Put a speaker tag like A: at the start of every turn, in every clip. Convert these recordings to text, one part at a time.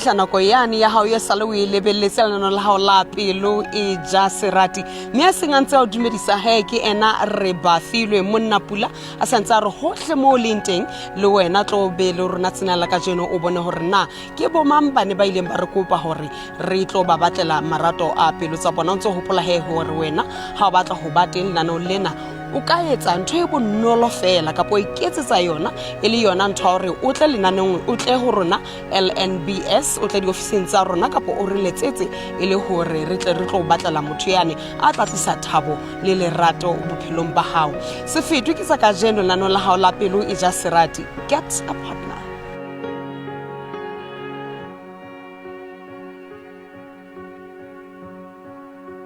A: fihla nako yane ya hao ya sale o e lebelletse lenaneo la hao la Pelo E Ja Serati mme a seng a ntse a dumedisa ke ena re ba filwe monna pula a santse a re hohle mo leng teng le wena tlo be le rona tsena la ka jeno o bone hore na ke bomang bane ba ileng ba re kopa hore re tlo ba batlela marato a pelo tsa bona. Ntse hopola hore wena ha o batla ho ba teng lenaneo lena o ka etsa ntho e bonolo fela ka po iketsetsa yona e le yona ntho hore o tle lenaneng o tle ho rona LNBS o tle di ofising tsa rona ka po o re letsetse e le hore re tle re tlo batlela motho yane a tlatlisa thabo le lerato bophelong ba hao. Se fetwe ke sa ka jeno lenaneo la hao la Pelo E Ja Serati. Get a partner.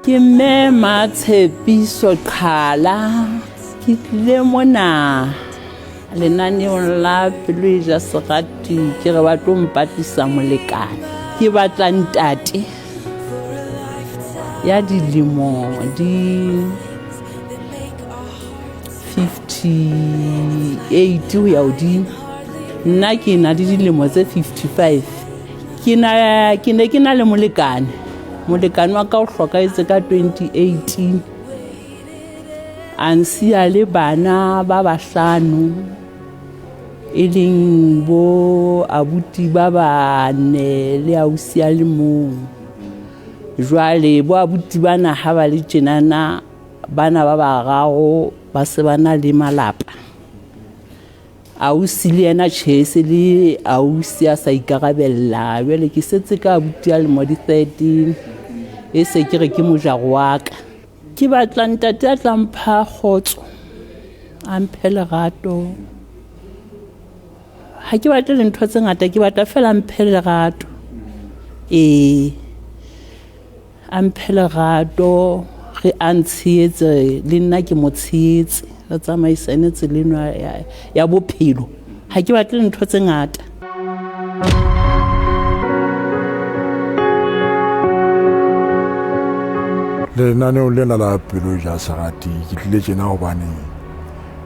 B: Ke mema Tshepiso Qhala ke tlile mona lenaneong la Pelo E Ja Serati ke re ba tlo mpatisa molekane ke batla ntate ya dilemo di 58 ho ya hodimo nna ke na di dilemo tse 55 ke ne ke na le molekane wa ka o hlokaetse ka 2018 ansia le bana ba bahlano e leng bo abuti ba bane le ausi a le mong. Jwale bo abuti bana ha ba le tjenana bana ba bararo ba se bana le malapa. Ausi le yena tjhese le ausi a sa ikarabella jwale ke setse ka abuti a le mo di 13 e se ke re ke mojaro wa ka ke batla ntate a tla mpha kgotso a mphe lerato ha ke batle le ntho tse ngata ke batla fela mphe lerato a mphe lerato re a ntshietse le nna ke mo tshietse re tsamaisane tseleng ya bophelo ha ke batle le ntho tse ngata.
C: Lenaneo lena la Pelo E Ja Serati ke tlile tjena hobane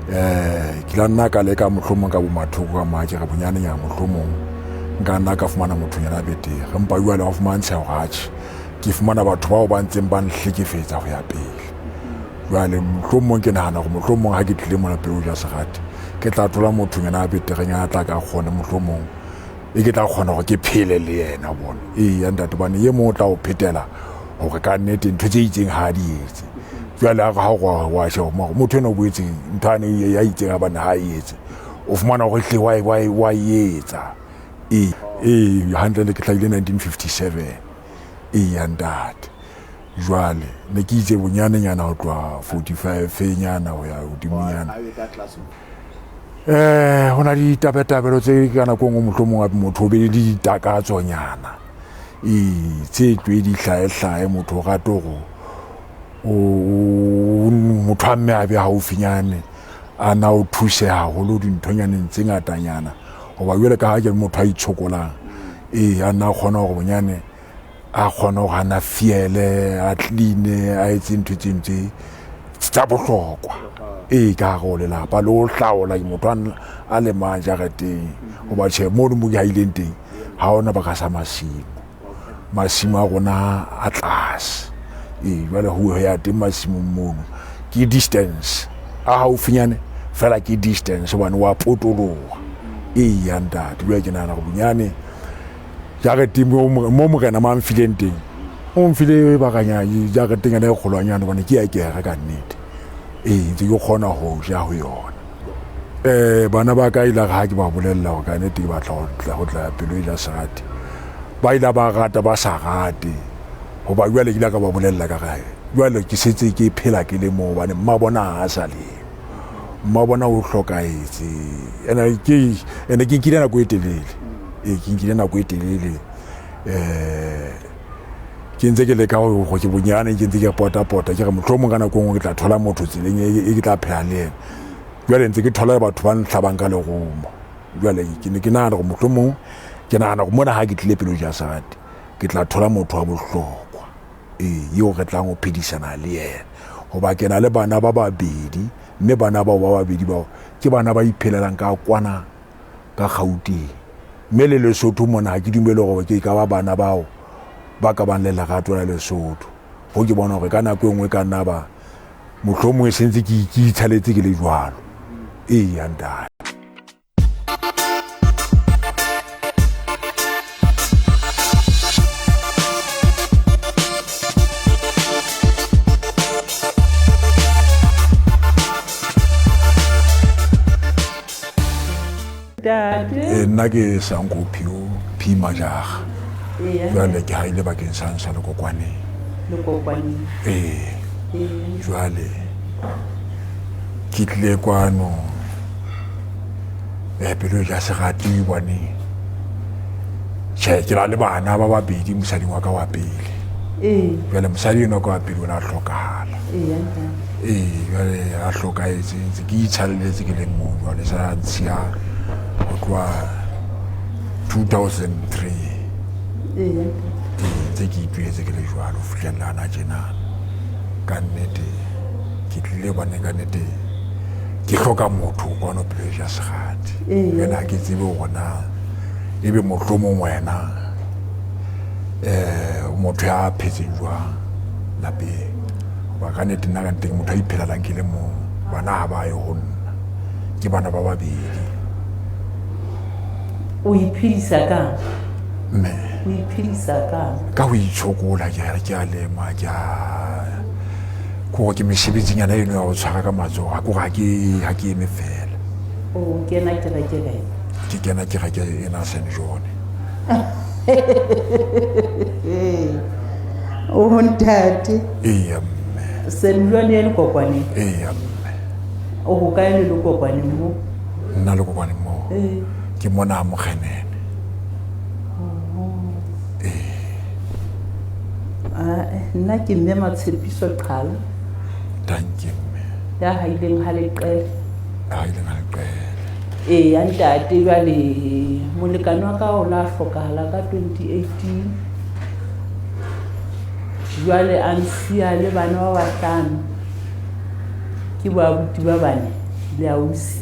C: ke la nna ka leka mohlomong ka bomathoko ka maake ga bonyane nya mohlomong nka nna ka fumana motho yana betere empa jwale wa fumantsha hore ke fumana batho bao ba ntseng ba nhlekefetsa ho ya pele. Jwale mohlomong ke nahana hore mohlomong ha ke tlile mona Pelo E Ja Serati ke tla thola motho yana betere nya tla ka kgona mohlomong e ke tla kgona hore ke phele le yena bona ya ntate bane ye mo tla o phetela hore ka nnete ntho tse itseng ha di etse. Jwale ha wa sheba motho ena o boetse nthane ya itseng ha bana ha etse o fumana hore hle wa etsa handle ke tlhaile 1957 ya ntate. Jwale ne ke itse bonyane nyana ho tloha 45 nyana ho ya hodimonyana hona di tabetabelo tse kana ko mohlomong motho o be di takatso nyana tse twe di hlae motho ga togo o motho a mme a be haufinyane ana o thuse haholo dinthonyane tse ngatanyana hoba jwale ka ha ke motho a itshokolang ana khona go bonyane a khona go ana fiele a clean a etse ntho tse tsa bohlokwa ka go le lapa le o hlaola motho a le manja ga teng hoba che mo mo ga ileng teng ha ona ba ka sa masimo a gona a tlase jwale ho ya teng masimo mono ke distance a haufinyane fela ke distance hobane wa potoloha ya ntate jwale ke nana go bunyane ja re timo mo morena ma mfileng teng o mfile ba kanya ja re teng ne kgolwanyana bona ke ya ke ga ka nnete ntse ke khona ho ja ho yona bana ba ka ila ga ke ba bolella go ka nnete ke batla go tla Pelo E Ja Serati ba ila ba rata ba sa rate hoba jwale ke la ka ba bolella ka gae jwale ke setse ke phela ke le mo bane mma bona ha sa le mma bona o hlokaetse ena ke nkile na go etelele ke nkile na go etelele ke ntse ke le ka go ke bonyane ke ntse ke pota ke re mohlomong kana go ke tla thola motho tseleng e ke tla phela le jwale ntse ke thola batho ba ntlhabang ka le gomo jwale ke ne ke nana go mohlomong ke nana go mona ha ke tlile Pelo E Ja Serati ke tla thola motho wa bohlokwa yo re tlang o phedisana le yena hoba ke na le bana ba babedi mme bana ba babedi bao ke bana ba iphelelang ka kwana ka Gauteng mme le Lesotho mona ha ke dumele gore ke ka ba bana bao ba ka bang le lerato la Lesotho go ke bona gore ka nako engwe ka nna ba mohlomongwe sentse ke ithaletse ke le jwalo ya ntate. Nna ke Sanko P Majaga jwale ke haile bakeng sa nsa le kokwane jwale ke tlile kwano Pelo E Ja Serati bone ke la le bana ba babedi mosadi wa ka wa pele jwale mosadi eno ka wa pele o la hlokala jwale a hlokaetse ke itshalletse ke le mo jwale sa ntsia go tloa 2003 tse ke ituetse ke le jwalo fitlhelana tjena ka nnete ke tlile bane ka nnete ke hloka motho kono Pelo E Ja Serati yena ke tsebe gona ebe mohlomong wena motho ya phetseng jwang lapeng ba ka nnete nna ka nnete ke motho a iphelelang ke le mong bana ha ba ye go nna ke bana ba babedi.
B: O iphedisa ka
C: mme
B: o iphedisa
C: ka ho itshokola ke a lema ke a ko ke mesebetsing yana eno ya go tshwara ka matsogo ga ko ga ke eme fela
B: ke
C: kena kereke ena St. John
B: ntate
C: mme
B: St. John le kokwane
C: mme
B: go ka le kokwane mo
C: nna le kokwane mo ke mona mo kgenene
B: nna ke mme Matshepiso Qhala
C: danke mme
B: ya haileng ha le qele
A: ya ntate jwale molekane wa ka o la hlokahala ka 2018 jwale a nsia le bana ba bahlano ke babuti ba bane le ausi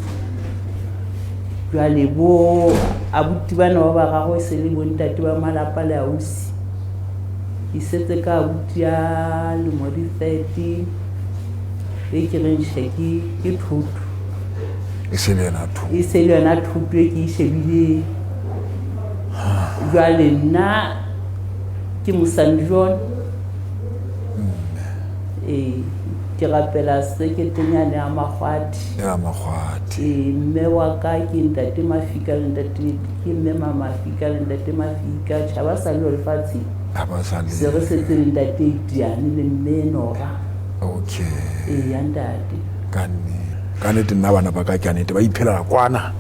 A: jwale bo abuti bana ba bagago se le bontate ba malapa le ausi isetse ka abuti ya le modi 30 e ke reng sheki ke thuto e se le na thuto e ke shebile jwale nna ke Mosanjon ke rapela seketonyane ya Magwati mme wa ka ke ntate Mafika le ntate ke mme Mama Mafika le ntate Mafika tšhaba sa le lefatshe se re setse le ntate Itiane le mme Nora ya ntate
C: ka nnete nna bana ba ka ke nnete ba iphela kwana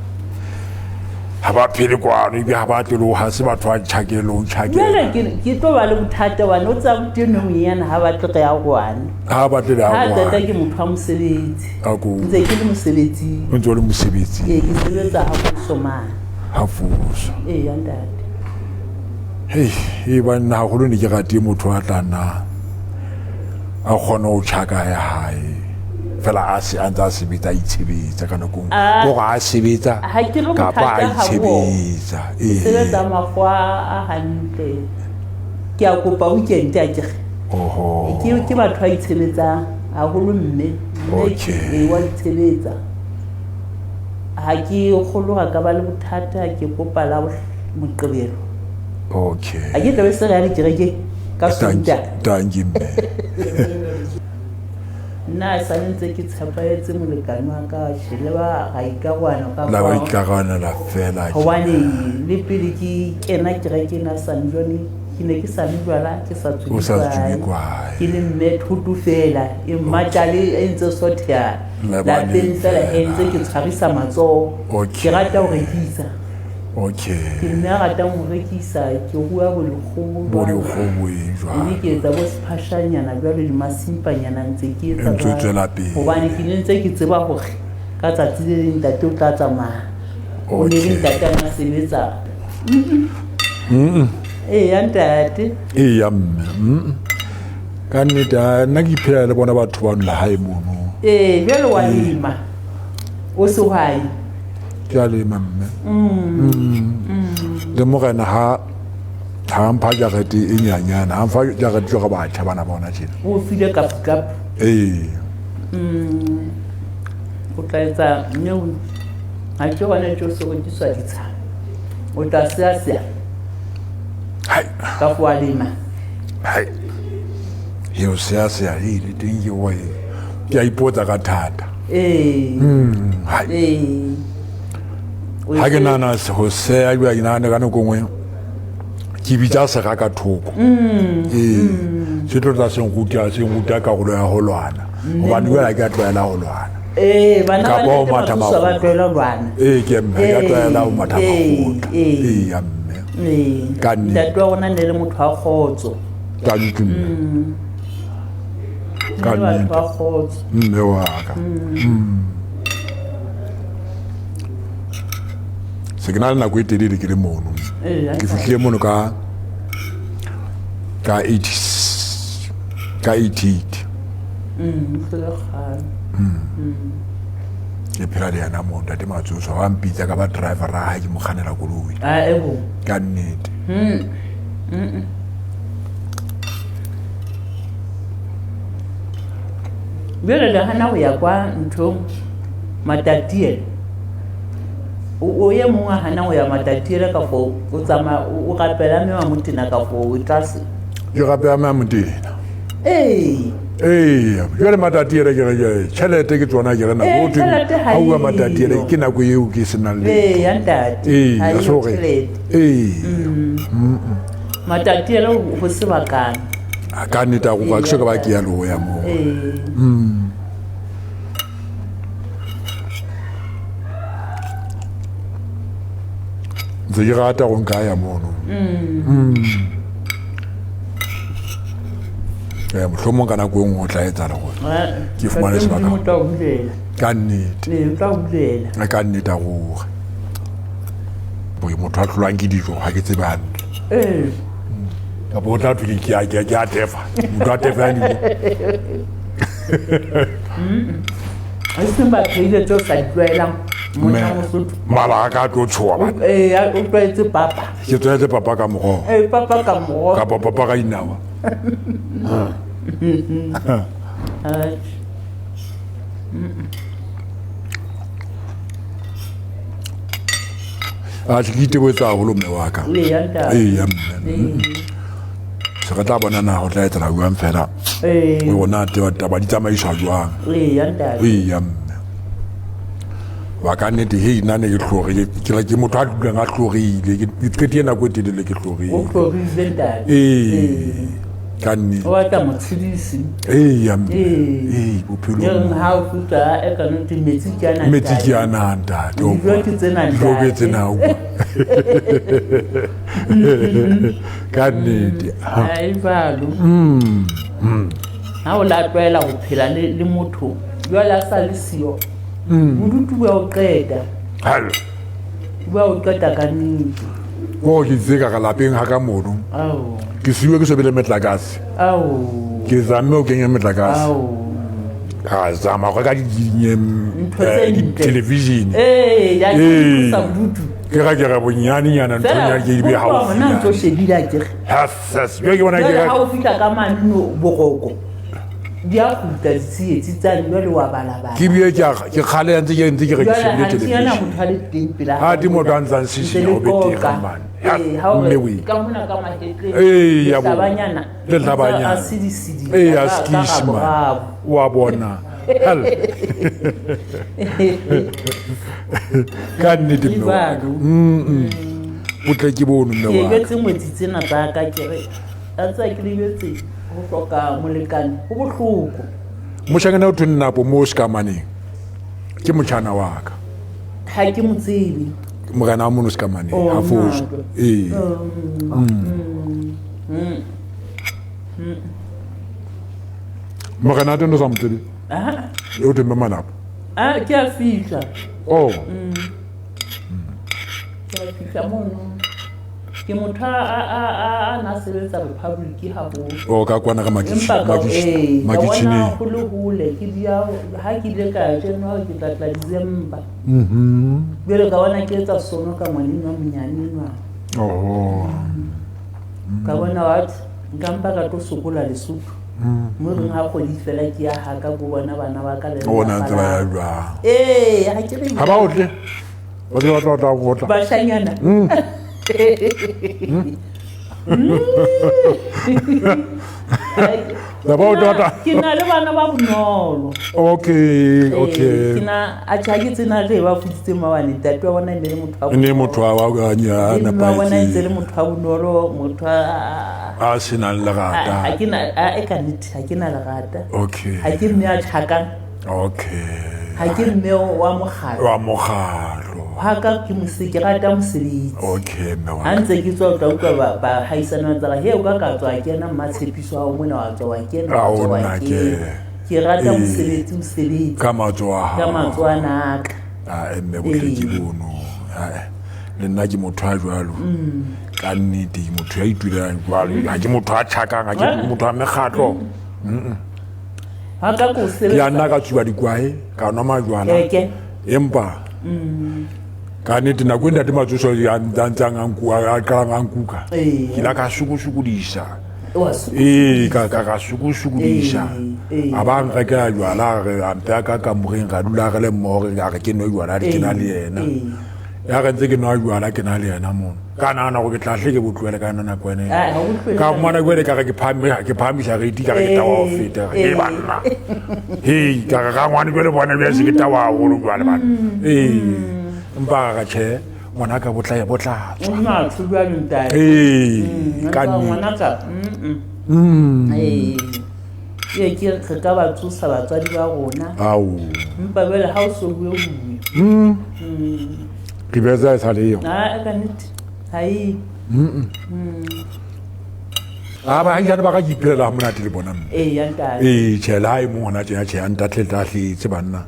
C: ha ba phele kwano ibe ha ba tlelo ha se batho ba tshakelo
A: jwale ke tlo ba le bothata bana o tsa boteno monyana ha ba tle ya gwana
C: ha ba tle ya gwana
A: ha tata ke motho wa mosebetsi ntse ke le mosebetsi
C: o ntse o le mosebetsi
A: ke sebetsa ha Bosomane
C: ha Fuso
A: ya ntate
C: e ba nna ha go ne ke rate motho a tlana a kgona o tshaka ya hae fela a se anta sebetsa itshebetsa kana go ga a sebetsa ka ba itshebetsa
A: sebetsa makwa a hantle ke a kopa weekend a ke ke batho ba itshebetsa a go mme e wa itshebetsa ha ke khologa ka ba le bothata ke kopa la Moqebelo a ke tla be se ga le kereke ka Sonta
C: tangimbe
A: na sanetse ke tshapaetse molekane wa ka shele ba ga ikagwana ka
C: la ba ikagwana la fela
A: hobane le pele ke kena kereke na Sanjoni ke ne ke sa lebala ke sa tswikwa ke le mme thutu fela e matjale e ntse sothya la teng fela e ntse ke tshwarisa matso ke rata ho rekisa ke nne rata ho rekisa ke bua bolekgobo
C: jwale
A: ke etsa bo sephashanyana jwale le masimpanyana ntse ke etsa hobane ke ne ntse ke tseba hore ka tsatsi le leng ntate o tla tsamaya o ne le ntate a sebetsa ya ntate
C: ya mme ka nnete nna ke iphela le bona batho ba nla hae mono
A: jwale wa lema o sehwai
C: ke a lema mme le morena ha mpha jarete e nyanyana ha mfa jarete jo ga batjha bana bona tjena
B: o file kap o tla etsa nneo ha ke bona tso so ke swa ditsha o tla sia
C: hai
B: ka fwa lema
C: hai yo sia ile dingi wo ke a ipotsa ka thata hai ha ke nana ho se a bua ina ne kana kongwe ke bitsa se ga ka thoko se tlo tla seng gutia ka go ya ho lwana hobane wa ka tlwaela ho lwana
B: bana
C: ka bo
B: ba
C: matha
B: ba tloela lwana
C: ke mme ka tlwaela ho matha magota ya mme ka nne
B: da twa ona ne le motho a khotso
C: ka ntumme ka nne mme wa ka signal na go etelele ke le mono ke fihlile mono ka 80 ka 88 ke phela le yana mo ntate matsoso wa mpitsa ka ba driver ra ha ke mo kganela koloi ka nnete
B: bele le hana ho ya kwa ntho matatiele o ye mongwe hana ho ya matatiele ka fo o tsama o kapela me wa mutina ka fo o tlase
C: ke gape ma motena jwale matatiele ke re tšhelete ke tsona ke re na go ha bua matatiele ke nako eo ke se nang le
B: ya ntate
C: ya sore
B: matatiele go se bakana
C: ka nnete a go ga ke se ka ba ke ya lo ya mo ntse ke rata go nka ya mono mohlomong ka nako e nngwe o tla etsa le gore ke fumane sebaka ka nnete ka nnete a gore boe motho a tlolwang ke dijo ga ke tsebe gantle kapo o tla thwe ke a tefa motho a tefa ya dijo
B: a seng ba pheile tseo sa di tlwaelang
C: mala a ka tlo tshoa
B: o tlwaetse papa
C: ke tlwaetse papa ka morogo
B: papa ka morogo
C: kapa papa ka inawa a ke itebotsa haholo mme wa ka ya mme se re tla bona na go tla etela buang fela ona taba di tsamaiswa jwang ya mme wa ka nnete he nna ne ke tlhore ke motho a dulang a tlhoreile ke qetile nako e telele ke tlhorile ka nnete ya mme bophelo metsi ke a nang tate dijo ke tsenao ka nnete
B: ha o la tlwaela go phela le motho jwale a sa le siyo bodutu ba o qeta ka nnete
C: ko ke tseka ka lapeng ha ka mono ke siwe ke sobele metlakase ke zamme o kenya metlakase ka zama go ka television ke ga ke ga bonyane nyana nthonya ke di ha o
B: fina ntho shebila ke
C: ke bona ke
B: ha o fika ka manno bogoko dia kuta tsietsi tsa le wa balabala
C: ke bie ke khale ntse ke re ke shebile television ha di mo dantsang sisi ho bete ka man mewi
B: ka mona ka mahetle
C: ya bo le tlabanyana ya skisma wa bona hal ka nnete putle ke bono mme wa
B: ke tsengwetsi tsena tsa ka ke re a tsa ke lebetse go hloka molekane go bohloko
C: moshangana o thonna po mo skamaneng ke motjhana wa ka
B: ha ke motsebe
C: mogana wa mono skamaneng ha foso mogana teno sa motsebe o tembe manapo
B: ke a fihla ke a fihla mono ke motho a na sebetsa Republic ha bo
C: ka kwana ka makitšhineng
B: hole ke bia ha ke ile ka January ke tla December bele ka wana ke etsa sono ka ngwaneng wa monyane nwa ka bona what nkampa ka tlo sokola Lesotho mo re nga go di fela ke ya haka go bona bana ba ka le
C: bona ntse ba ya jwang
B: ha ke re
C: ha ba otle ba di batla go tla
B: ba shanyana
C: la ba otla
B: ke na le bana ba bonolo
C: okay
B: ke na a tshake tsena le ba futsitse mawane tatwa bona le motho
C: ne motho wa ga nya na
B: ba bona
C: pa
B: le motho wa bonolo motho
C: a sena le gata
B: ha ke na a e ka niti ha ke na le gata
C: okay
B: ha ke mme a tshakang
C: okay
B: ha ke mme wa mogalo haka ke musiki rata mosebetsi
C: okay me wa
B: ha ntse ke tswa ka utlwa ba haisana tsa he o ka tswa kena matshepiso a mona wa tswa kena wa tswa ke rata mosebetsi
C: ka matswa
B: naka
C: a mme go tletse bono le nna ke motho a jwalo ka nnete motho ya itulelang jwalo ha ke motho a tshakang ha ke motho a megatlo
B: haka go sebetsa
C: ya nna ka tsuba dikwae ka nwa majwana empa ka nnete nako e ntate matsoso ya ntsang a qalang a nkuka ke la ka sukusukudisa ka sukusukudisa a ba nrekela jwala re ampe a ka kamoreng ga dula re le mmogo a re ke nwe jwala ke na le yena ya re ntse ke nwa jwala ke na le yena mono ka nagana go ke tlahle ke botlwele ka yona nako ene ka mmana kwele ka re ke phamisa reti ka re ke tawa go feta e banna ka ngwane kwele bona bja se ke tawa golo jwale bana empa ga tšhe ngwana ka botlatswa ka
B: ke re ka ba tsosa batswadi ba rona empa bele ha o so bue
C: ke betsa e sa le yo
B: ka nnete hai
C: ba ha ba ka ipelela monate le bona
B: yanta
C: tšhela e mo gona tšena tšhe ya ntatlhetlatlhetse banna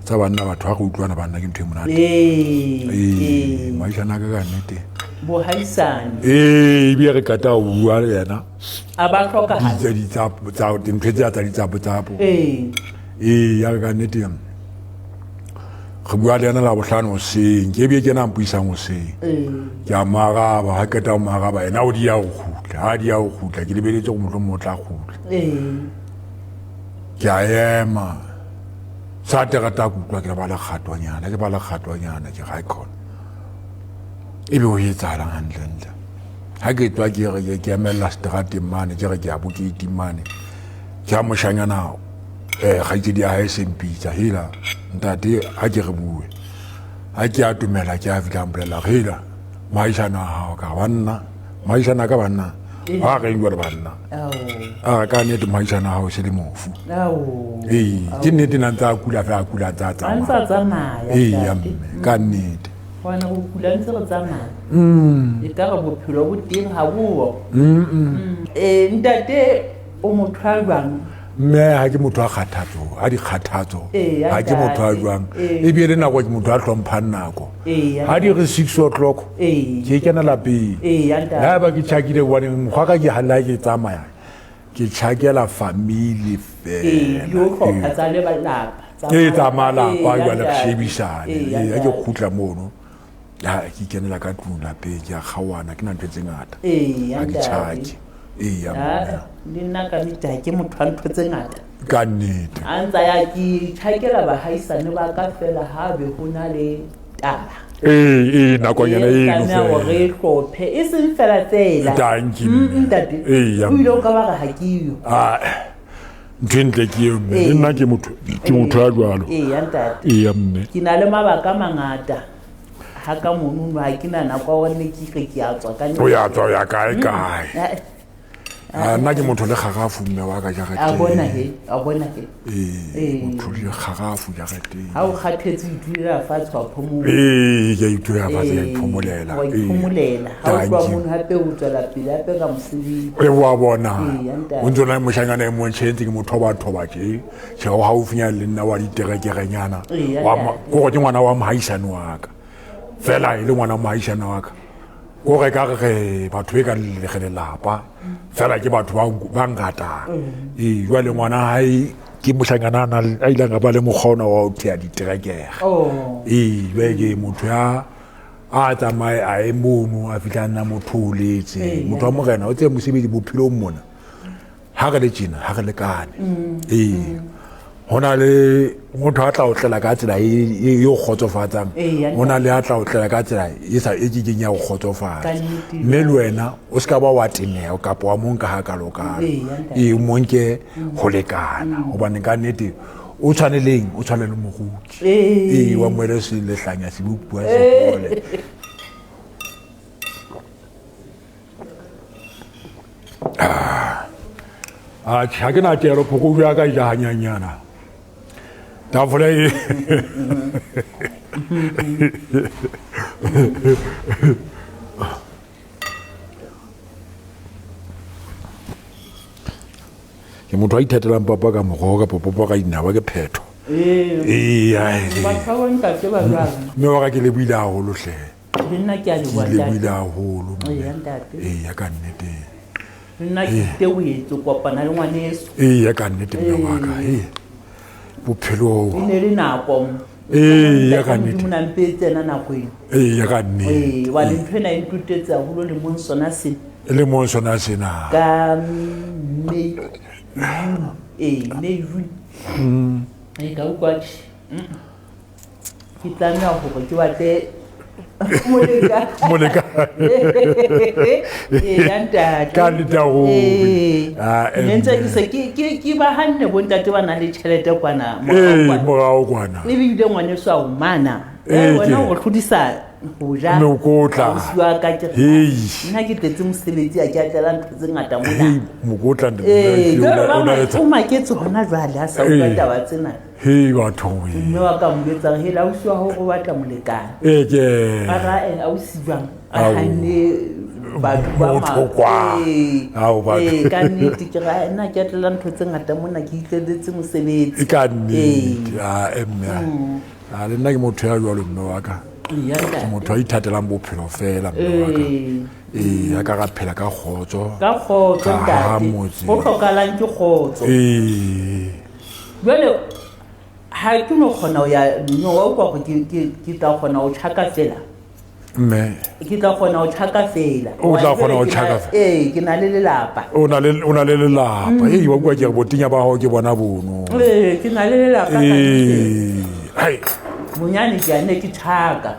C: tsa banna batho ga go utlwana banna ke ntho e monate maišana ka ka nnete
B: bohaisane
C: ebile re kata go bua le yena
B: a ba tlhokagala
C: dintho tse tsa ditsapo ya ka nnete re bua le yena la bohlano hoseng ke bie ke na mpuisang hoseng ke a maraba ha keta go maraba yena o di ya go khutla ha di ya go khutla ke lebeletse go motho mo tla khutla ke a ema sa terata kutlwa ke ba la kgatwanyana ke ga ikona ebe o etsalang handle ha ke tswa ke re ke emela strateng mane ke re ke a bokete mane ke a moshanyana ga ke di a SMPitsa hela ntate ha ke re bue ha ke a tumela ke a fitla mpolela hela maishana ha ka banna ha re ngwa banna ka nnete maishana ha o se le mofu ke nnete na ntse a kula tsa
B: tsamaya
C: ka nnete
B: wana go kula ntse re tsamaya e ka re bophelo bo teng ha buo ntate o motho a jwang
C: mme ha ke motho a kgathatso a dikgathatso ha ke motho a jwang e bile nako ke motho a hlomphang nako ha di re 6 o'clock ke kena lapeng ha ba ke tshakile bone mokgwa ka ke hala ke tsamaya ke tshakela family
B: fela
C: tsamala ba jwa le shebisane ya ke khutla mono ya ke kenela ka tlung lapeng ke a kgawana ke na ntse ngata ha ke tshake
B: nna ka nita ke motho a ntho tse ngata
C: ka nnete
B: a ntsa ya ke tshakela bahaisane ba ka fela ha be go na le taba
C: nakonyana
B: eno re hlophe e seng fela tsela ntate o ile o ka ba ga kiyo
C: ntle ke mme nna ke motho a jwalo
B: ntate
C: mme
B: ke na le mabaka mangata ha ka monuno ha ke na nakwa wa ne ke a tswa ka
C: o ya tswa ya kae nna ke motho le gagafu mme wa ka jagateng
B: a bona he
C: motho le gagafu jagateng
B: ha o kgathetse o itulela fatshe wa phomola
C: ke itulela fatshe ya iphomolela
B: ha o tswa mono hape o tswela pele hape ka mosebetsi
C: wa bona o ntse o na le moshanyana e montšhentse ke motho wa batho ba tje go gaufinyana le nna wa diterekerenyana kore ke ngwana wa mohaisane wa ka fela e le ngwana wa mohaisane wa ka kore ka re batho e ka lelapa fela ke batho ba ngatang jwale ngwana hae ke moshanyana a ilang a ba le mokgona wa o thea diterekere jwale ke motho a tsamaye a e mono a fihla nna motho o letse motho wa morena o tse mosebedi bophelong mona ha re le tjena ha re lekane hona le motho a tla o tlela ka tsela e yo khotsofatsang hona le a tla o tlela ka tsela e sa e ke nya go khotsofatsa mme le wena o ska ba wa tineo ka po wa monka ha ka lokana monke ho lekana hobane ka nnete o tshwaneleng o tshwanele mogutsi wa mwele se le hlanya se bua se pole ha ke na tero phoko bua ka ja hanyanyana tafole ke motho a ithatelang papa ka mogo ka papa ka inawa ke phetho
B: ba tshwang ka ke ba jwang
C: me wa ka ke le buile haholo hle
B: nna ke a le bua
C: le buile haholo
B: ya ntate
C: ya ka nnete
B: nna ke tewetso kopana le ngwaneso
C: ya ka nnete mme wa ka bophelo
B: ne le nako
C: ya ka nnete
B: mona mpetse na nako
C: ya ka nnete
B: wa le ntwena e ntutetse haholo le mo sona se
C: le mo sona sena
B: ka me ka ukwa ke tlamela hore ke batle
C: moleka ka litago
B: ntse ke ba hanne bo ntate ba na le tšhelete kwana
C: morao kwana
B: le bile ngwaneso a umana wena o tlhodisa go ja
C: mokotla
B: usiwa ka ke nna ke tetse mosebetsi a ke atlela ntho tse ngata mona
C: mokotla
B: o maketse hona jwale a sa utlwa taba tsena
C: batho
B: mme wa ka mbetsa he la usiwa ho go batla molekane
C: ke
B: ara ene a usibang a hanne batho ba ka nnete ke ga nna ke atlela ntho tse ngata mona ke itleletse mosebetsi
C: ka nnete emme le nna ke motho ya jwalo mme wa ka motho a ithatelang bophelo fela mme wa ka ya ka ga phela ka khotso
B: ntate go hlokalang ke khotso jwale ha ke no khona ya no wa kwa ke tla khona o tshaka fela
C: mme
B: ke tla khona o tshaka fela
C: o tla khona o tshaka
B: ke na le lelapa
C: o na le lelapa wa kwa ke botinya ba ho ke bona bono
B: ke na le lelapa
C: hai
B: munyane ke ane ke tshaka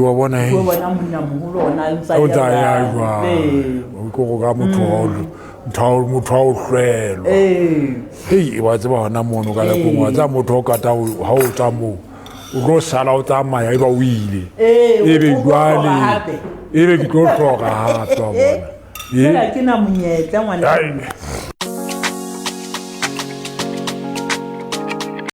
C: wa bona
B: go bona monna moholo ona ntsa
C: o tla ya jwa o go ga motho o hlwelo wa tseba hona mono ka le kongwa tsa motho o kata ha o tsa mo o go sala o tsamaya e ba o ile be jwale ke tlo hloka hape wa bona
B: ke na monyetla ngwana